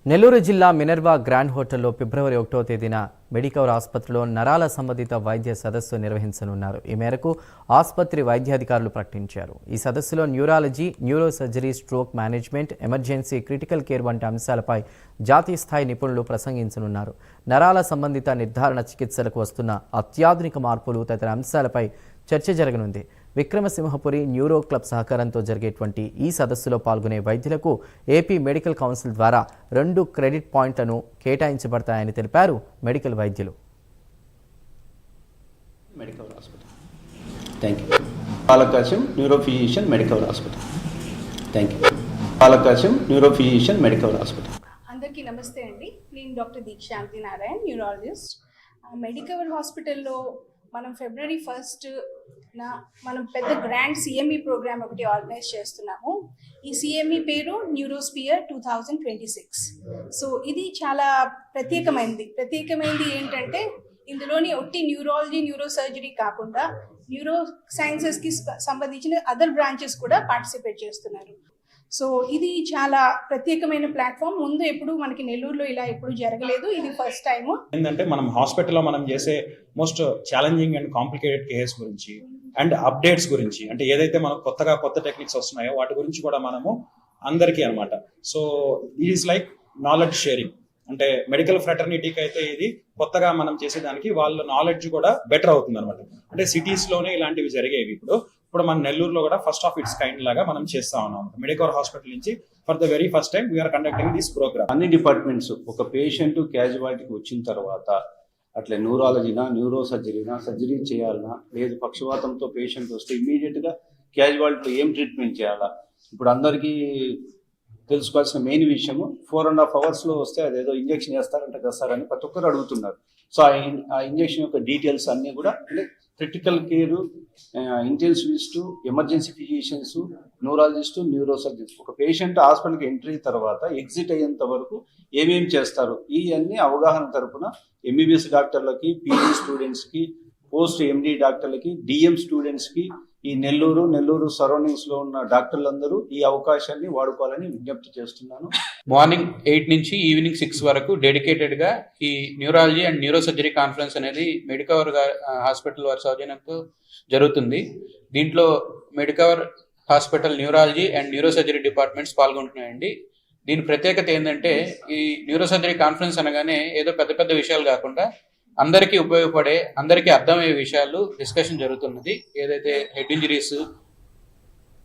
నెల్లూరు జిల్లా Minerva grand హోటల్లో ఫిబ్రవరి 1వ తేదీన మెడికవర్ ఆసుపత్రిలో నరాల సంబంధిత వైద్య సదస్సు నిర్వహించనున్నారు. ఈ మేరకు ఆసుపత్రి వైద్యాధికారులు ప్రకటించారు. ఈ సదస్సులో neurology, neuro surgery, stroke management, emergency, critical care వంటి అంశాలపై జాతీయ స్థాయి నిపుణులు ప్రసంగించనున్నారు. నరాల సంబంధిత నిర్ధారణ చికిత్సలకు వస్తున్న అత్యాధునిక మార్పులు తదితర అంశాలపై చర్చ జరగనుంది. విక్రమసింహపురి న్యూరో క్లబ్ సహకారంతో జరిగేటువంటి ఈ సదస్సులో పాల్గొనే వైద్యులకు ఏపీ మెడికల్ కౌన్సిల్ ద్వారా 2 క్రెడిట్ పాయింట్లను కేటాయించబడతాయని తెలిపారు మెడికల్ వైద్యులు. Medical hospital thank you. పాలకాశం neuro physician medical hospital thank you. పాలకాశం న్యూరో ఫిజిషియన్ మెడికల్ హాస్పిటల్. అందరికీ నమస్తే అండి. నేను doctor Deekshanthi Narayan, neurologist. Medicover హాస్పిటల్లో మనం ఫిబ్రవరి 1 మనం పెద్ద గ్రాండ్ సిఎంఈ ప్రోగ్రామ్ ఒకటి ఆర్గనైజ్ చేస్తున్నాము. ఈ సిఎంఈ పేరు న్యూరోస్పియర్ 2026. సో ఇది చాలా ప్రత్యేకమైనది ఏంటంటే ఇందులోని ఒట్టి న్యూరాలజీ, న్యూరో సర్జరీ కాకుండా న్యూరో సైన్సెస్కి సంబంధించిన అదర్ బ్రాంచెస్ కూడా పార్టిసిపేట్ చేస్తున్నారు. సో ఇది చాలా ప్రత్యేకమైన ప్లాట్ఫామ్. ముందు ఎప్పుడు మనకి నెల్లూరులో ఇలా ఎప్పుడు జరగలేదు. ఇది ఫస్ట్ టైం. ఏంటంటే మనం హాస్పిటల్లో మనం చేసే most challenging and complicated cases గురించి అండ్ అప్డేట్స్ గురించి, అంటే ఏదైతే మనకు కొత్త టెక్నిక్స్ వస్తున్నాయో వాటి గురించి కూడా మనము అందరికీ అనమాట. So it is like knowledge sharing. అంటే మెడికల్ ఫ్రెటర్నిటీకి అయితే ఇది కొత్తగా మనం చేసేదానికి వాళ్ళ నాలెడ్జ్ కూడా బెటర్ అవుతుంది అనమాట. అంటే సిటీస్లోనే ఇలాంటివి జరిగేవి. ఇప్పుడు మన నెల్లూరులో కూడా ఫస్ట్ ఆఫ్ ఇట్స్ కైండ్ లాగా మనం చేస్తా ఉన్నాం. మెడికవర్ హాస్పిటల్ నుంచి for the very first time we're conducting this programme. అన్ని డిపార్ట్మెంట్స్ ఒక పేషెంట్ క్యాజువాలిటీకి వచ్చిన తర్వాత అట్లా న్యూరాలజీనా, న్యూరో సర్జరీనా, సర్జరీ చేయాలన్నా, లేదు పక్షవాతంతో పేషెంట్ వస్తే ఇమీడియట్గా క్యాజువాలిటీలో ఏం ట్రీట్మెంట్ చేయాలా, ఇప్పుడు అందరికీ తెలుసుకోవాల్సిన మెయిన్ విషయము 4.5 అవర్స్లో వస్తే అదేదో ఇంజెక్షన్ వేస్తారంటే వేస్తారని ప్రతి ఒక్కరు అడుగుతున్నారు. సో ఆ ఇంజెక్షన్ యొక్క డీటెయిల్స్ అన్నీ కూడా అంటే critical care, intensivist, emergency physicians, neurologist, neuro surgeons ఒక పేషెంట్ హాస్పిటల్కి ఎంట్రీ తర్వాత ఎగ్జిట్ అయ్యేంత వరకు ఏమేమి చేస్తారు ఈ అన్ని అవగాహన తరపున ఎంబీబీఎస్ డాక్టర్లకి, పీజీ స్టూడెంట్స్కి, పోస్ట్ ఎండి డాక్టర్లకి, డిఎం స్టూడెంట్స్కి, ఈ నెల్లూరు సరౌండింగ్స్లో ఉన్న డాక్టర్లందరూ ఈ అవకాశాన్ని వాడుకోవాలని విజ్ఞప్తి చేస్తున్నాను. మార్నింగ్ 8 నుంచి ఈవినింగ్ 6 వరకు డెడికేటెడ్గా ఈ neurology and neuro surgery conference అనేది మెడికవర్ హాస్పిటల్ వారి సౌజన్యంతో జరుగుతుంది. దీంట్లో Medicover hospital neurology and neuro surgery departments పాల్గొంటున్నాయండి. దీని ప్రత్యేకత ఏంటంటే ఈ న్యూరో సర్జరీ కాన్ఫరెన్స్ అనగానే ఏదో పెద్ద విషయాలు కాకుండా అందరికీ ఉపయోగపడే, అందరికీ అర్థమయ్యే విషయాలు డిస్కషన్ జరుగుతున్నది. ఏదైతే హెడ్ ఇంజరీస్,